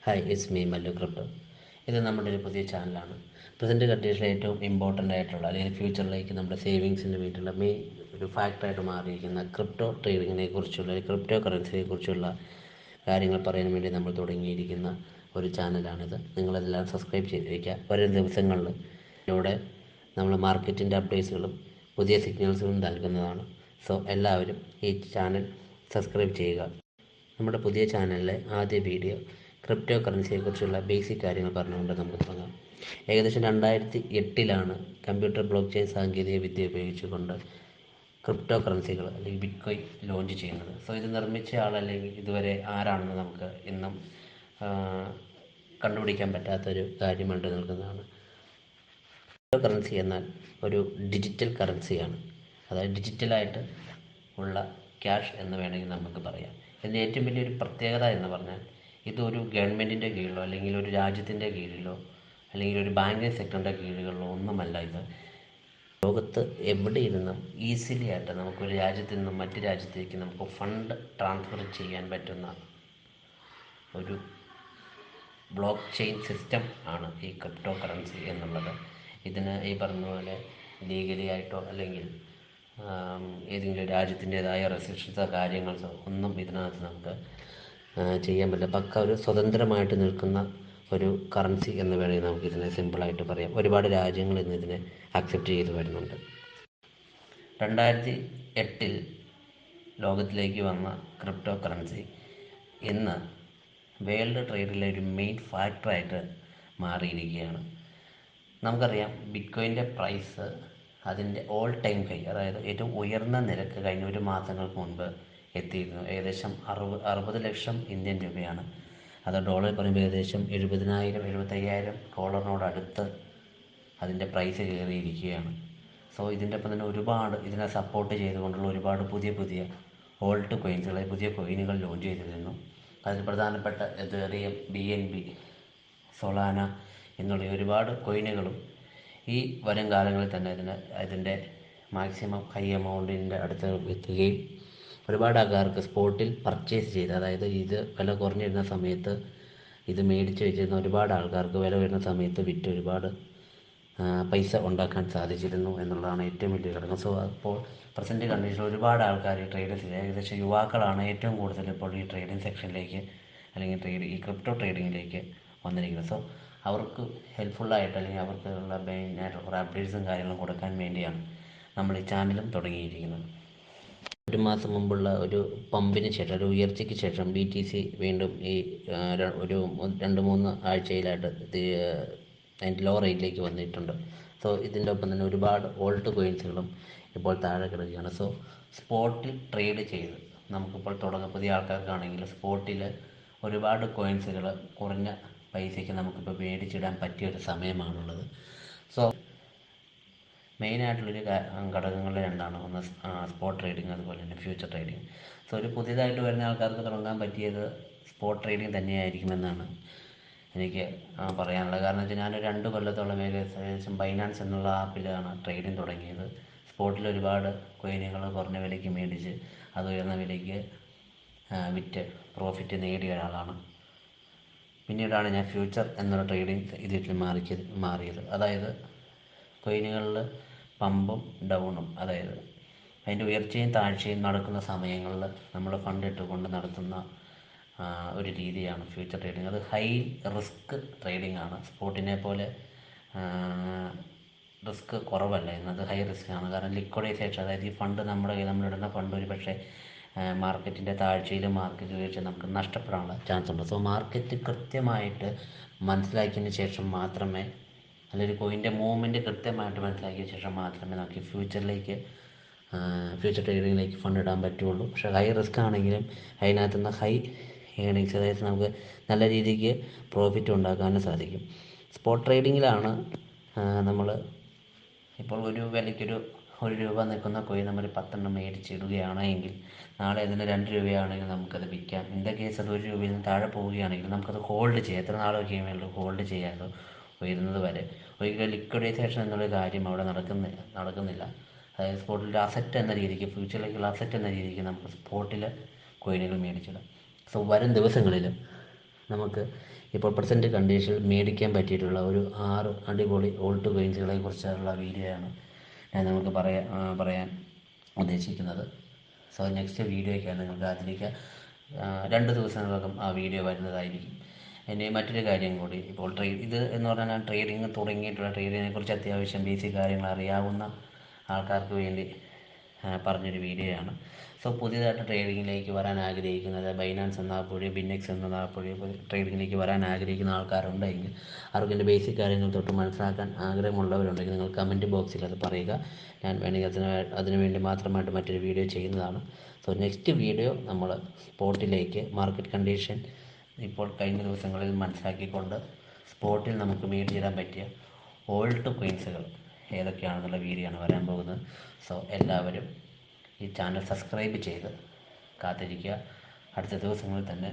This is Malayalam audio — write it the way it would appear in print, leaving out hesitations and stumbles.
Hi, it's me Mallu crypto. ഇത് നമ്മുടെ ഒരു പുതിയ ചാനലാണ്. പ്രസൻറ്റ് കണ്ടീഷനിൽ ഏറ്റവും ഇമ്പോർട്ടൻ്റ് ആയിട്ടുള്ള അല്ലെങ്കിൽ ഫ്യൂച്ചറിലേക്ക് നമ്മുടെ സേവിങ്സിന് വേണ്ടിയുള്ള മെയിൻ ഒരു ഫാക്ടറായിട്ട് മാറിയിരിക്കുന്ന ക്രിപ്റ്റോ ട്രേഡിങ്ങിനെ കുറിച്ചുള്ള ക്രിപ്റ്റോ കറൻസിയെ കുറിച്ചുള്ള കാര്യങ്ങൾ പറയാൻ വേണ്ടി നമ്മൾ തുടങ്ങിയിരിക്കുന്ന ഒരു ചാനലാണിത്. നിങ്ങളെല്ലാം സബ്സ്ക്രൈബ് ചെയ്തിരിക്കുക. വരും ദിവസങ്ങളിൽ ഇതിലൂടെ നമ്മൾ മാർക്കറ്റിൻ്റെ അപ്ഡേറ്റ്സുകളും പുതിയ സിഗ്നൽസുകളും നൽകുന്നതാണ്. സോ എല്ലാവരും ഈ ചാനൽ സബ്സ്ക്രൈബ് ചെയ്യുക. നമ്മുടെ പുതിയ ചാനലിലെ ആദ്യ വീഡിയോ ക്രിപ്റ്റോ കറൻസിയെക്കുറിച്ചുള്ള ബേസിക് കാര്യങ്ങൾ പറഞ്ഞുകൊണ്ട് നമുക്ക് തുടങ്ങാം. ഏകദേശം 2008 കമ്പ്യൂട്ടർ ബ്ലോക്ക് ചെയിൻ സാങ്കേതിക വിദ്യ ഉപയോഗിച്ചുകൊണ്ട് ക്രിപ്റ്റോ കറൻസികൾ അല്ലെങ്കിൽ ബിറ്റ്കോയിൻ ലോഞ്ച് ചെയ്യുന്നത്. സോ ഇത് നിർമ്മിച്ച ആളല്ലെങ്കിൽ ഇതുവരെ ആരാണെന്ന് നമുക്ക് ഇന്നും കണ്ടുപിടിക്കാൻ പറ്റാത്തൊരു കാര്യമായിട്ട് നിൽക്കുന്നതാണ്. ക്രിപ്റ്റോ കറൻസി എന്നാൽ ഒരു ഡിജിറ്റൽ കറൻസിയാണ്. അതായത് ഡിജിറ്റലായിട്ട് ഉള്ള ക്യാഷ് എന്ന് വേണമെങ്കിൽ നമുക്ക് പറയാം. ഇതിൻ്റെ ഏറ്റവും വലിയൊരു പ്രത്യേകത എന്ന് പറഞ്ഞാൽ ഇതൊരു ഗവൺമെൻറ്റിൻ്റെ കീഴിലോ അല്ലെങ്കിൽ ഒരു രാജ്യത്തിൻ്റെ കീഴിലോ അല്ലെങ്കിൽ ഒരു ബാങ്കിങ് സെക്ടറിൻ്റെ കീഴിലോ ഒന്നുമല്ല. ഇത് ലോകത്ത് എവിടെ ഇരുന്നും ഈസിലി ആയിട്ട് നമുക്കൊരു രാജ്യത്ത് നിന്നും മറ്റു രാജ്യത്തേക്ക് നമുക്ക് ഫണ്ട് ട്രാൻസ്ഫർ ചെയ്യാൻ പറ്റുന്ന ഒരു ബ്ലോക്ക് ചെയിൻ സിസ്റ്റം ആണ് ഈ ക്രിപ്റ്റോ കറൻസി എന്നുള്ളത്. ഇതിന് ഈ പറഞ്ഞ പോലെ ലീഗലി ആയിട്ടോ അല്ലെങ്കിൽ ഏതെങ്കിലും രാജ്യത്തിൻ്റേതായ റെസ്ട്രിക്ഷൻസോ കാര്യങ്ങളോ ഒന്നും ഇതിനകത്ത് നമുക്ക് ചെയ്യാൻ പറ്റില്ല. പക്ക ഒരു സ്വതന്ത്രമായിട്ട് നിൽക്കുന്ന ഒരു കറൻസി എന്ന് വേണമെങ്കിൽ നമുക്കിതിനെ സിമ്പിളായിട്ട് പറയാം. ഒരുപാട് രാജ്യങ്ങൾ ഇന്ന് ഇതിനെ അക്സെപ്റ്റ് ചെയ്ത് വരുന്നുണ്ട്. 2008 ലോകത്തിലേക്ക് വന്ന ക്രിപ്റ്റോ കറൻസി ഇന്ന് വേൾഡ് ട്രേഡിലെ ഒരു മെയിൻ ഫാക്ടറായിട്ട് മാറിയിരിക്കുകയാണ്. നമുക്കറിയാം ബിറ്റ്കോയിൻ്റെ പ്രൈസ് അതിൻ്റെ ഓൾ ടൈം ഹൈ, അതായത് ഏറ്റവും ഉയർന്ന നിരക്ക് കഴിഞ്ഞ ഒരു മാസങ്ങൾക്ക് മുൻപ് എത്തിയിരുന്നു. ഏകദേശം 60 ലക്ഷം ഇന്ത്യൻ രൂപയാണ്. അത് ഡോളർ പറയുമ്പോൾ ഏകദേശം 70,000-75,000 ഡോളറിനോടടുത്ത് അതിൻ്റെ പ്രൈസ് കയറിയിരിക്കുകയാണ്. സോ ഇതിൻ്റെ ഒപ്പം തന്നെ ഒരുപാട് ഇതിനെ സപ്പോർട്ട് ചെയ്തുകൊണ്ടുള്ള ഒരുപാട് പുതിയ പുതിയ ഓൾട്ട് കോയിൻസുകൾ, പുതിയ കോയിനുകൾ ലോഞ്ച് ചെയ്തിരുന്നു. അതിൽ പ്രധാനപ്പെട്ട എതേറിയം, BNB, സൊളാന എന്നുള്ള ഒരുപാട് കോയിനുകളും ഈ വരും കാലങ്ങളിൽ തന്നെ അതിൻ്റെ മാക്സിമം ഹൈ എമൗണ്ടിൻ്റെ അടുത്ത് എത്തുകയും ഒരുപാട് ആൾക്കാർക്ക് സ്പോട്ടിൽ പർച്ചേസ് ചെയ്ത്, അതായത് ഇത് വില കുറഞ്ഞിരുന്ന സമയത്ത് ഇത് മേടിച്ച് വെച്ചിരുന്ന ഒരുപാട് ആൾക്കാർക്ക് വില വരുന്ന സമയത്ത് വിറ്റ് ഒരുപാട് പൈസ ഉണ്ടാക്കാൻ സാധിച്ചിരുന്നു എന്നുള്ളതാണ് ഏറ്റവും വലിയ ഘടകം. സോ അപ്പോൾ പ്രസൻറ്റ് കണ്ടീഷനിൽ ഒരുപാട് ആൾക്കാർ ഈ ട്രേഡിൽ ഏകദേശം യുവാക്കളാണ് ഏറ്റവും കൂടുതൽ ഇപ്പോൾ ഈ ട്രേഡിംഗ് സെക്ഷനിലേക്ക് അല്ലെങ്കിൽ ഈ ക്രിപ്റ്റോ ട്രേഡിങ്ങിലേക്ക് വന്നിരിക്കുന്നത്. സോ അവർക്ക് ഹെൽപ്ഫുള്ളായിട്ട് അല്ലെങ്കിൽ അവർക്കുള്ള മെയിനായിട്ട് കുറേ അപ്ഡേറ്റ്സും കാര്യങ്ങളും കൊടുക്കാൻ വേണ്ടിയാണ് നമ്മൾ ഈ ചാനലും തുടങ്ങിയിരിക്കുന്നത്. ഒരു മാസം മുമ്പുള്ള ഒരു പമ്പിന് ശേഷം, ഒരു ഉയർച്ചയ്ക്ക് ശേഷം BTC വീണ്ടും ഈ ഒരു 2-3 ആഴ്ചയിലായിട്ട് അതിൻ്റെ ലോ റേറ്റിലേക്ക് വന്നിട്ടുണ്ട്. സോ ഇതിൻ്റെ ഒപ്പം തന്നെ ഒരുപാട് ഓൾട്ട് കോയിൻസുകളും ഇപ്പോൾ താഴെ കിടക്കുകയാണ്. സോ സ്പോട്ടിൽ ട്രേഡ് ചെയ്ത് നമുക്കിപ്പോൾ പുതിയ ആൾക്കാർക്കാണെങ്കിൽ സ്പോട്ടിൽ ഒരുപാട് കോയിൻസുകൾ കുറഞ്ഞ പൈസയ്ക്ക് നമുക്കിപ്പോൾ മേടിച്ചിടാൻ പറ്റിയൊരു സമയമാണുള്ളത്. സോ മെയിനായിട്ടുള്ളൊരു ഘടകങ്ങളിൽ രണ്ടാണ്. ഒന്ന് സ്പോട്ട് ട്രേഡിങ്, അതുപോലെ തന്നെ ഫ്യൂച്ചർ ട്രേഡിങ്. സോ ഒരു പുതിയതായിട്ട് വരുന്ന ആൾക്കാർക്ക് തുടങ്ങാൻ പറ്റിയത് സ്പോട്ട് ട്രേഡിങ് തന്നെയായിരിക്കുമെന്നാണ് എനിക്ക് പറയാനുള്ളത്. കാരണം വെച്ചാൽ ഞാനൊരു 2 കൊല്ലത്തോളം ഏകദേശം ബൈനാൻസ് എന്നുള്ള ആപ്പിലാണ് ട്രേഡിങ് തുടങ്ങിയത്. സ്പോട്ടിൽ ഒരുപാട് കോയിനുകൾ കുറഞ്ഞ വിലയ്ക്ക് മേടിച്ച് അത് ഉയർന്ന വിലയ്ക്ക് വിറ്റ് പ്രോഫിറ്റ് നേടിയ ഒരാളാണ്. പിന്നീടാണ് ഞാൻ ഫ്യൂച്ചർ എന്നുള്ള ട്രേഡിങ് ഇതിൽ മാറിയത്. അതായത് കോയിനുകളിൽ പമ്പും ഡൗണും, അതായത് അതിൻ്റെ ഉയർച്ചയും താഴ്ചയും നടക്കുന്ന സമയങ്ങളിൽ നമ്മൾ ഫണ്ട് ഇട്ടുകൊണ്ട് നടത്തുന്ന ഒരു രീതിയാണ് ഫ്യൂച്ചർ ട്രേഡിങ്. അത് ഹൈ റിസ്ക് ട്രേഡിംഗ് ആണ്. സ്പോട്ടിനെ പോലെ റിസ്ക് കുറവല്ല, എന്നത് ഹൈ റിസ്ക് ആണ്. കാരണം ലിക്വിഡൈസേഷൻ, അതായത് ഈ ഫണ്ട് നമ്മളിടുന്ന ഫണ്ട് ഒരു പക്ഷേ മാർക്കറ്റിൻ്റെ താഴ്ചയിലും മാർക്കറ്റ് ഉയർച്ച നമുക്ക് നഷ്ടപ്പെടാനുള്ള ചാൻസ് ഉണ്ട്. സോ മാർക്കറ്റ് കൃത്യമായിട്ട് മനസ്സിലാക്കിയതിന് ശേഷം മാത്രമേ, അല്ലെങ്കിൽ കോയിൻ്റെ മൂവ്മെൻറ്റ് കൃത്യമായിട്ട് മനസ്സിലാക്കിയ ശേഷം മാത്രമേ നമുക്ക് ഫ്യൂച്ചർ ട്രേഡിങ്ങിലേക്ക് ഫണ്ട് ഇടാൻ പറ്റുള്ളൂ. പക്ഷേ ഹൈ റിസ്ക് ആണെങ്കിലും അതിനകത്തുനിന്ന് ഹൈ ഏണിങ്സ്, അതായത് നമുക്ക് നല്ല രീതിക്ക് പ്രോഫിറ്റ് ഉണ്ടാക്കാനും സാധിക്കും. സ്പോട്ട് ട്രേഡിങ്ങിലാണ് നമ്മൾ ഇപ്പോൾ ഒരു വിലയ്ക്കൊരു 1 രൂപ നിൽക്കുന്ന കോയിൻ നമ്മൾ 10 മേടിച്ചിടുകയാണ് എങ്കിൽ നാളെ അതിന് 2 രൂപയാണെങ്കിൽ നമുക്കത് വിൽക്കാം. ഇൻ ദ കേസ് അത് 1 രൂപയിൽ നിന്ന് താഴെ പോവുകയാണെങ്കിൽ നമുക്കത് ഹോൾഡ് ചെയ്യാം. എത്ര നാളൊക്കെ വേണ്ടത് ഹോൾഡ് ചെയ്യാമല്ലോ ഉയരുന്നത് വരെ. ഒരിക്കലും ലിക്വിഡൈസേഷൻ എന്നുള്ള കാര്യം അവിടെ നടക്കുന്നില്ല. അതായത് സ്പോട്ടിൽ അസറ്റ് എന്ന രീതിക്ക്, ഫ്യൂച്ചറിലേക്കുള്ള അസറ്റ് എന്ന രീതിക്ക് നമുക്ക് സ്പോട്ടിൽ കോയിനുകൾ മേടിച്ചിടാം. സോ വരും ദിവസങ്ങളിൽ നമുക്ക് ഇപ്പോൾ പ്രസൻറ്റ് കണ്ടീഷനിൽ മേടിക്കാൻ പറ്റിയിട്ടുള്ള ഒരു 6 അടിപൊളി ഓൾട്ട് കോയിൻസുകളെ കുറിച്ചുള്ള വീഡിയോയാണ് ഞാൻ നമുക്ക് പറയാൻ ഉദ്ദേശിക്കുന്നത്. സോ നെക്സ്റ്റ് വീഡിയോയ്ക്കാണ് നിങ്ങൾക്ക് അതിലേക്ക് 2 ദിവസങ്ങൾക്കകം ആ വീഡിയോ വരുന്നതായിരിക്കും. ഇനി മറ്റൊരു കാര്യം കൂടി, ഇപ്പോൾ ഇത് എന്ന് പറഞ്ഞാൽ ഞാൻ ട്രേഡിങ് തുടങ്ങിയിട്ടുള്ള ട്രേഡിങ്ങിനെ കുറിച്ച് അത്യാവശ്യം ബേസിക് കാര്യങ്ങൾ അറിയാവുന്ന ആൾക്കാർക്ക് വേണ്ടി പറഞ്ഞൊരു വീഡിയോയാണ്. സോ പുതിയതായിട്ട് ട്രേഡിങ്ങിലേക്ക് വരാൻ ആഗ്രഹിക്കുന്നത്, ബൈനാൻസ് എന്ന ആപ്പ് വഴി, ബിന്നെക്സ് എന്ന ആപ്പ് വഴി ട്രേഡിങ്ങിലേക്ക് വരാൻ ആഗ്രഹിക്കുന്ന ആൾക്കാരുണ്ടെങ്കിൽ, അവർക്ക് ബേസിക് കാര്യങ്ങൾ തൊട്ട് മനസ്സിലാക്കാൻ ആഗ്രഹമുള്ളവരുണ്ടെങ്കിൽ നിങ്ങൾ കമൻറ്റ് ബോക്സിൽ അത് പറയുക. ഞാൻ വേണമെങ്കിൽ അതിനുവേണ്ടി മാത്രമായിട്ട് മറ്റൊരു വീഡിയോ ചെയ്യുന്നതാണ്. സോ നെക്സ്റ്റ് വീഡിയോ നമ്മൾ സ്പോട്ടിലേക്ക് മാർക്കറ്റ് കണ്ടീഷൻ ഇപ്പോൾ കഴിഞ്ഞ ദിവസങ്ങളിൽ മനസ്സിലാക്കിക്കൊണ്ട് സ്പോട്ടിൽ നമുക്ക് മേടിച്ചിടാൻ പറ്റിയ ഓൾട്ട് കോയിൻസുകൾ ഏതൊക്കെയാണെന്നുള്ള വീഡിയോ ആണ് വരാൻ പോകുന്നത്. സോ എല്ലാവരും ഈ ചാനൽ സബ്സ്ക്രൈബ് ചെയ്ത് കാത്തിരിക്കുക. അടുത്ത ദിവസങ്ങളിൽ തന്നെ